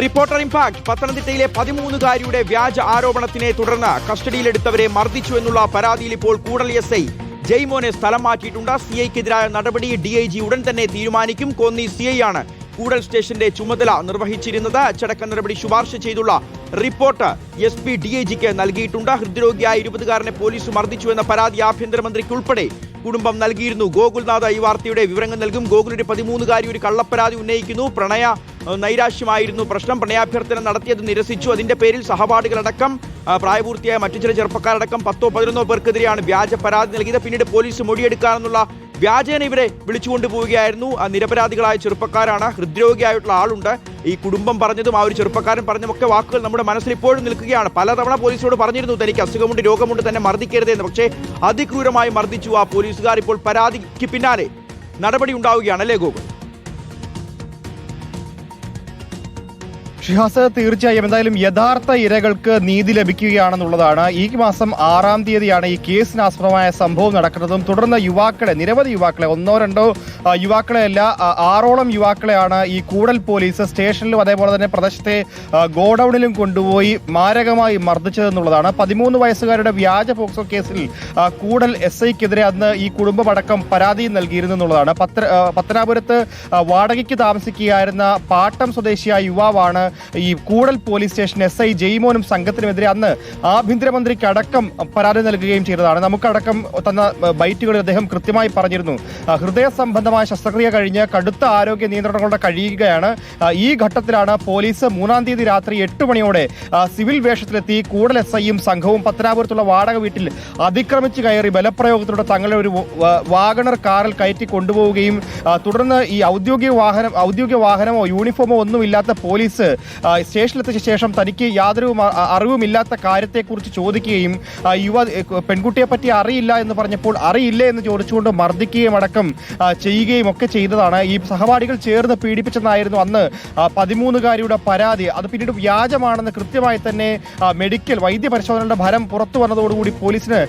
Reporter impact. പത്തനംതിട്ടയിലെ 13-കാരിയുടെ വ്യാജ ആരോപണത്തിനെ തുടർന്ന് കസ്റ്റഡിയിലെടുത്തവരെ മർദ്ദിച്ചു എന്നുള്ള പരാതിയിൽ ഇപ്പോൾ കൂടൽ എസ് ഐ ജയ്മോനെ സ്ഥലം മാറ്റിയിട്ടുണ്ട്. സിഐക്കെതിരായ നടപടി DIG ഉടൻ തന്നെ തീരുമാനിക്കും. കോന്നി CI ആണ് കൂടൽ സ്റ്റേഷന്റെ ചുമതല നിർവഹിച്ചിരുന്നത്. അച്ചടക്ക നടപടി ശുപാർശ ചെയ്തുള്ള റിപ്പോർട്ട് SP DIGക്ക് നൽകിയിട്ടുണ്ട്. ഹൃദ്രോഗിയായ 20-കാരനെ പോലീസ് മർദ്ദിച്ചു എന്ന പരാതി ആഭ്യന്തരമന്ത്രിക്കുൾപ്പെടെ കുടുംബം നൽകിയിരുന്നു. ഗോകുൽനാഥ് ഈ വാർത്തയുടെ വിവരങ്ങൾ നൽകും. ഗോകുലിന്റെ 13-കാരി ഒരു കള്ളപ്പരാതി ഉന്നയിക്കുന്നു. നൈരാശ്യമായിരുന്നു പ്രശ്നം. പ്രണയാഭ്യർത്ഥന നടത്തിയത് നിരസിച്ചു. അതിന്റെ പേരിൽ സഹപാഠികളടക്കം പ്രായപൂർത്തിയായ മറ്റു ചില ചെറുപ്പക്കാരടക്കം 10-11 പേർക്കെതിരെയാണ് വ്യാജ പരാതി നൽകിയത്. പിന്നീട് പോലീസ് മൊഴിയെടുക്കാനെന്നുള്ള വ്യാജേന ഇവരെ വിളിച്ചുകൊണ്ടുപോവുകയായിരുന്നു. നിരപരാധികളായ ചെറുപ്പക്കാരാണ്. ഹൃദ്രോഗിയായിട്ടുള്ള ആളുണ്ട്. ഈ കുടുംബം പറഞ്ഞതും ആ ഒരു ചെറുപ്പക്കാരൻ പറഞ്ഞതുമൊക്കെ വാക്കുകൾ നമ്മുടെ മനസ്സിൽ ഇപ്പോഴും നിൽക്കുകയാണ്. പലതവണ പോലീസിനോട് പറഞ്ഞിരുന്നു തനിക്ക് അസുഖമുണ്ട്, രോഗമുണ്ട്, തന്നെ മർദ്ദിക്കരുതെന്ന്. പക്ഷേ അതിക്രൂരമായി മർദ്ദിച്ചു ആ പോലീസുകാർ. ഇപ്പോൾ പരാതിക്ക് പിന്നാലെ നടപടി ഉണ്ടാവുകയാണ്. അല്ലേ ഗോകുൽ? ഷിഹാസ്, തീർച്ചയായും എന്തായാലും യഥാർത്ഥ ഇരകൾക്ക് നീതി ലഭിക്കുകയാണെന്നുള്ളതാണ്. ഈ മാസം 6-ാം തീയതിയാണ് ഈ കേസിനാസ്പദമായ സംഭവം നടക്കുന്നതും തുടർന്ന് നിരവധി യുവാക്കളെ, 1-2 യുവാക്കളെയല്ല 6ഓളം യുവാക്കളെയാണ് ഈ കൂടൽ പോലീസ് സ്റ്റേഷനിലും അതേപോലെ തന്നെ പ്രദേശത്തെ ഗോഡൌണിലും കൊണ്ടുപോയി മാരകമായി മർദ്ദിച്ചതെന്നുള്ളതാണ്. 13 വയസ്സുകാരുടെ വ്യാജ പോക്സോ കേസിൽ കൂടൽ SIക്കെതിരെ അന്ന് ഈ കുടുംബമടക്കം പരാതി നൽകിയിരുന്നു എന്നുള്ളതാണ്. പത്തനാപുരത്ത് വാടകയ്ക്ക് താമസിക്കുകയായിരുന്ന പാട്ടം സ്വദേശിയായ യുവാവാണ് ഈ കൂടൽ പോലീസ് സ്റ്റേഷൻ SI ജയ്മോനും സംഘത്തിനുമെതിരെ അന്ന് ആഭ്യന്തരമന്ത്രിക്ക് അടക്കം പരാതി നൽകുകയും ചെയ്തതാണ്. നമുക്കടക്കം തന്ന ബൈറ്റുകളിൽ അദ്ദേഹം കൃത്യമായി പറഞ്ഞിരുന്നു, ഹൃദയ സംബന്ധമായ ശസ്ത്രക്രിയ കഴിഞ്ഞ് കടുത്ത ആരോഗ്യ നിയന്ത്രണങ്ങളുടെ കഴിയുകയാണ്. ഈ ഘട്ടത്തിലാണ് പോലീസ് 3-ാം തീയതി രാത്രി 8 മണിയോടെ സിവിൽ വേഷത്തിലെത്തി കൂടൽ SIയും സംഘവും പത്തനാപുരത്തുള്ള വാടക വീട്ടിൽ അതിക്രമിച്ച് കയറി ബലപ്രയോഗത്തിലൂടെ തങ്ങളുടെ ഒരു വാഗണർ കാറിൽ കയറ്റി കൊണ്ടുപോവുകയും തുടർന്ന് ഈ ഔദ്യോഗിക വാഹനമോ യൂണിഫോമോ ഒന്നുമില്ലാത്ത പോലീസ് സ്റ്റേഷനിലെത്തിച്ച ശേഷം തനിക്ക് യാതൊരു അറിവുമില്ലാത്ത കാര്യത്തെക്കുറിച്ച് ചോദിക്കുകയും പെൺകുട്ടിയെ പറ്റി അറിയില്ല എന്ന് പറഞ്ഞപ്പോൾ അറിയില്ലേ എന്ന് ചോദിച്ചുകൊണ്ട് മർദ്ദിക്കുകയും അടക്കം ചെയ്യുകയും ഒക്കെ ചെയ്തതാണ്. ഈ സഹപാഠികൾ ചേർന്ന് പീഡിപ്പിച്ചെന്നായിരുന്നു അന്ന് 13-കാരിയുടെ പരാതി. അത് പിന്നീട് വ്യാജമാണെന്ന് കൃത്യമായി തന്നെ വൈദ്യ പരിശോധനയുടെ ഫലം പുറത്തു വന്നതോടുകൂടി പോലീസിന്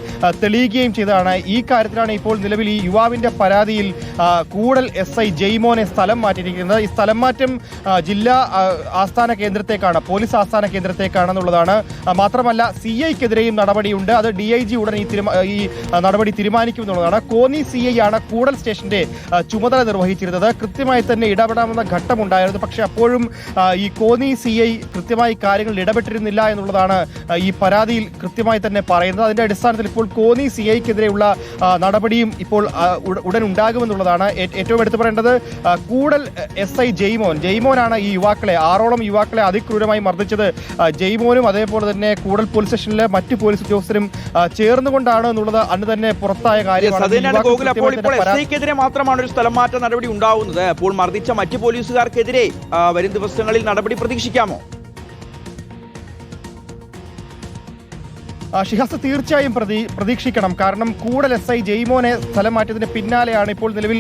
തെളിയുകയും ചെയ്തതാണ്. ഈ കാര്യത്തിലാണ് ഇപ്പോൾ നിലവിൽ ഈ യുവാവിന്റെ പരാതിയിൽ കൂടൽ SI ജയ്മോനെ സ്ഥലം മാറ്റിയിരിക്കുന്നത്. ഈ സ്ഥലം മാറ്റം ജില്ലാ പോലീസ് ആസ്ഥാന കേന്ദ്രത്തേക്കാണെന്നുള്ളതാണ്. മാത്രമല്ല CIക്കെതിരെയും നടപടിയുണ്ട്. അത് DIG ഉടൻ ഈ നടപടി തീരുമാനിക്കുമെന്നുള്ളതാണ്. കോന്നി CI ആണ് കൂടൽ സ്റ്റേഷന്റെ ചുമതല നിർവഹിച്ചിരുന്നത്. കൃത്യമായി തന്നെ ഇടപെടാമെന്ന ഘട്ടമുണ്ടായിരുന്നു. പക്ഷെ അപ്പോഴും ഈ കോന്നി CI കൃത്യമായി കാര്യങ്ങളിൽ ഇടപെട്ടിരുന്നില്ല എന്നുള്ളതാണ് ഈ പരാതിയിൽ കൃത്യമായി തന്നെ പറയുന്നത്. അതിന്റെ അടിസ്ഥാനത്തിൽ ഇപ്പോൾ കോന്നി CIക്കെതിരെയുള്ള നടപടിയും ഇപ്പോൾ ഉടൻ ഉണ്ടാകുമെന്നുള്ളതാണ്. ഏറ്റവും എടുത്തു പറയേണ്ടത് കൂടൽ SI ജയ്മോനാണ് ഈ യുവാക്കളെ 6ഓളം യുവാക്കളെ അതിക്രൂരമായി മർദ്ദിച്ചത്. ജയ്മോനും അതേപോലെ തന്നെ കൂടൽ പോലീസ് സ്റ്റേഷനിലെ മറ്റു പോലീസ് ഉദ്യോഗസ്ഥരും ചേർന്നുകൊണ്ടാണ് എന്നുള്ളത് അന്ന് തന്നെ പുറത്തായ കാര്യമാണ്. മാത്രമാണ് ഒരു സ്ഥലം മാറ്റ നടപടി ഉണ്ടാവുന്നത്. അപ്പോൾ മർദ്ദിച്ച മറ്റു പോലീസുകാർക്കെതിരെ വരും ദിവസങ്ങളിൽ നടപടി പ്രതീക്ഷിക്കാമോ? ഷിഹാസ്, തീർച്ചയായും പ്രതീക്ഷിക്കണം. കാരണം കൂടൽ SI ജയ്മോനെ സ്ഥലം മാറ്റിയതിന് പിന്നാലെയാണ് ഇപ്പോൾ നിലവിൽ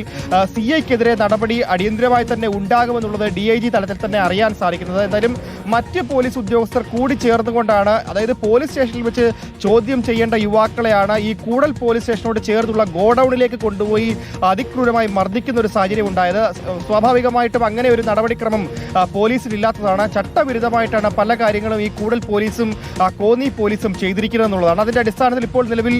CIക്കെതിരെ നടപടി അടിയന്തരമായി തന്നെ ഉണ്ടാകുമെന്നുള്ളത് DIG തലത്തിൽ തന്നെ അറിയാൻ സാധിക്കുന്നത്. എന്തായാലും മറ്റ് പോലീസ് ഉദ്യോഗസ്ഥർ കൂടി ചേർന്നുകൊണ്ടാണ്, അതായത് പോലീസ് സ്റ്റേഷനിൽ വെച്ച് ചോദ്യം ചെയ്യേണ്ട യുവാക്കളെയാണ് ഈ കൂടൽ പോലീസ് സ്റ്റേഷനോട് ചേർന്നുള്ള ഗോഡൌണിലേക്ക് കൊണ്ടുപോയി അതിക്രൂരമായി മർദ്ദിക്കുന്ന ഒരു സാഹചര്യം ഉണ്ടായത്. സ്വാഭാവികമായിട്ടും അങ്ങനെ ഒരു നടപടിക്രമം പോലീസിലില്ലാത്തതാണ്. ചട്ടവിരുദ്ധമായിട്ടാണ് പല കാര്യങ്ങളും ഈ കൂടൽ പോലീസും കോന്നി പോലീസും ചെയ്തിരിക്കുന്നത് എന്നുള്ളതാണ്. അതിന്റെ അടിസ്ഥാനത്തിൽ ഇപ്പോൾ നിലവിൽ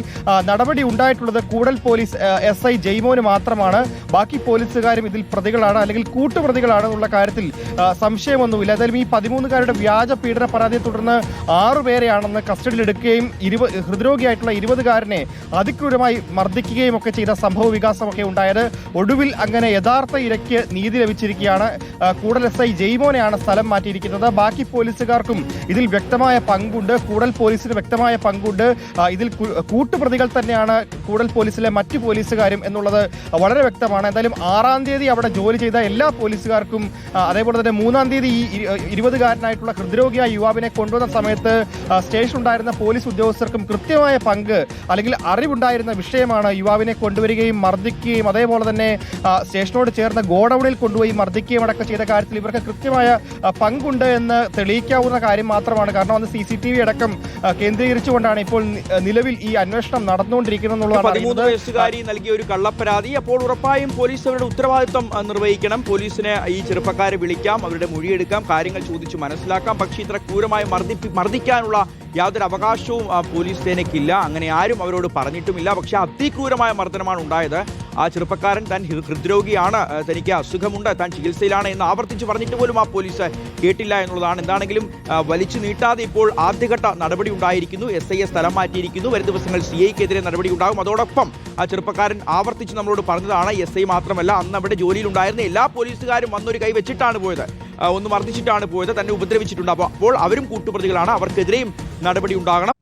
നടപടി ഉണ്ടായിട്ടുള്ളത് കൂടൽ പോലീസ് SI ജയ്മോന് മാത്രമാണ്. ബാക്കി പോലീസുകാരും ഇതിൽ പ്രതികളാണ് അല്ലെങ്കിൽ കൂട്ടുപ്രതികളാണ് എന്നുള്ള കാര്യത്തിൽ സംശയമൊന്നുമില്ല. എന്തായാലും ഈ 13-കാരുടെ വ്യാജ പീഡന പരാതിയെ തുടർന്ന് 6 പേരെയാണെന്ന് കസ്റ്റഡിയിലെടുക്കുകയും ഹൃദ്രോഗിയായിട്ടുള്ള 20-കാരനെ അതിക്രൂരമായി മർദ്ദിക്കുകയും ഒക്കെ ചെയ്ത സംഭവ വികാസമൊക്കെ ഉണ്ടായത്. ഒടുവിൽ അങ്ങനെ യഥാർത്ഥ ഇരയ്ക്ക് നീതി ലഭിച്ചിരിക്കുകയാണ്. കൂടൽ SI ജയ്മോനെയാണ് സ്ഥലം മാറ്റിയിരിക്കുന്നത്. ബാക്കി പോലീസുകാർക്കും ഇതിൽ വ്യക്തമായ പങ്കുണ്ട്. കൂടൽ പോലീസിന് വ്യക്തമായ പങ്കുണ്ട്. ഇതിൽ കൂട്ടുപ്രതികൾ തന്നെയാണ് കൂടൽ പോലീസിലെ മറ്റു പോലീസുകാരും എന്നുള്ളത് വളരെ വ്യക്തമാണ്. എന്തായാലും 6-ാം തീയതി അവിടെ ജോലി ചെയ്ത എല്ലാ പോലീസുകാർക്കും അതേപോലെ തന്നെ 3-ാം തീയതി ഈ 20-കാരനായിട്ടുള്ള ഹൃദ്രോഗിയായ യുവാവിനെ കൊണ്ടുവന്ന സമയത്ത് സ്റ്റേഷൻ ഉണ്ടായിരുന്ന പോലീസ് ഉദ്യോഗസ്ഥർക്കും കൃത്യമായ പങ്ക് അല്ലെങ്കിൽ അറിവുണ്ടായിരുന്ന വിഷയമാണ്. യുവാവിനെ കൊണ്ടുവരികയും മർദ്ദിക്കുകയും അതേപോലെ തന്നെ സ്റ്റേഷനോട് ചേർന്ന ഗോഡൌണിൽ കൊണ്ടുപോയി മർദ്ദിക്കുകയും അടക്കം ചെയ്ത കാര്യത്തിൽ ഇവർക്ക് കൃത്യമായ പങ്കുണ്ട് എന്ന് തെളിയിക്കാവുന്ന കാര്യം മാത്രമാണ്. കാരണം അന്ന് CCTV അടക്കം കേന്ദ്രീകരിച്ചു വെച്ചുകൊണ്ടാണ് ഇപ്പോൾ നിലവിൽ ഈ അന്വേഷണം നടന്നുകൊണ്ടിരിക്കുന്നത് എന്നുള്ളതാണ് 13 വയസ്സുകാരി നൽകിയ ഒരു കള്ളപ്പരാതി. അപ്പോൾ ഉറപ്പായും പോലീസ് അവരുടെ ഉത്തരവാദിത്വം നിർവഹിക്കണം. പോലീസിന് ഈ ചെറുപ്പക്കാരെ വിളിക്കാം, അവരുടെ മൊഴിയെടുക്കാം, കാര്യങ്ങൾ ചോദിച്ചു മനസ്സിലാക്കാം. പക്ഷേ ഇത്ര ക്രൂരമായി മർദ്ദിക്കാനുള്ള യാതൊരു അവകാശവും പോലീസ് സേനയ്ക്കില്ല. അങ്ങനെ ആരും അവരോട് പറഞ്ഞിട്ടുമില്ല. പക്ഷേ അതിക്രൂരമായ മർദ്ദനമാണ് ഉണ്ടായത്. ആ ചെറുപ്പക്കാരൻ താൻ ഹൃദ്രോഗിയാണ്, തനിക്ക് അസുഖമുണ്ട്, താൻ ചികിത്സയിലാണ് എന്ന് ആവർത്തിച്ച് പറഞ്ഞിട്ട് പോലും ആ പോലീസ് കേട്ടില്ല എന്നുള്ളതാണ്. എന്താണെങ്കിലും വലിച്ചു നീട്ടാതെ ഇപ്പോൾ ആദ്യഘട്ട നടപടി ഉണ്ടായിരിക്കുന്നു. SI സ്ഥലം മാറ്റിയിരിക്കുന്നു. വരും ദിവസങ്ങൾ CIക്കെതിരെ നടപടി ഉണ്ടാകും. അതോടൊപ്പം ആ ചെറുപ്പക്കാരൻ ആവർത്തിച്ച് നമ്മളോട് പറഞ്ഞതാണ്, SI മാത്രമല്ല അന്ന് അവിടെ ജോലിയിലുണ്ടായിരുന്ന എല്ലാ പോലീസുകാരും വന്നൊരു കൈ വെച്ചിട്ടാണ് പോയത്, ഒന്ന് മർദ്ദിച്ചിട്ടാണ് പോയത്, തന്നെ ഉപദ്രവിച്ചിട്ടുണ്ട്. അപ്പോൾ അവരും കൂട്ടുപ്രതികളാണ്, അവർക്കെതിരെയും നടപടി ഉണ്ടാകണം.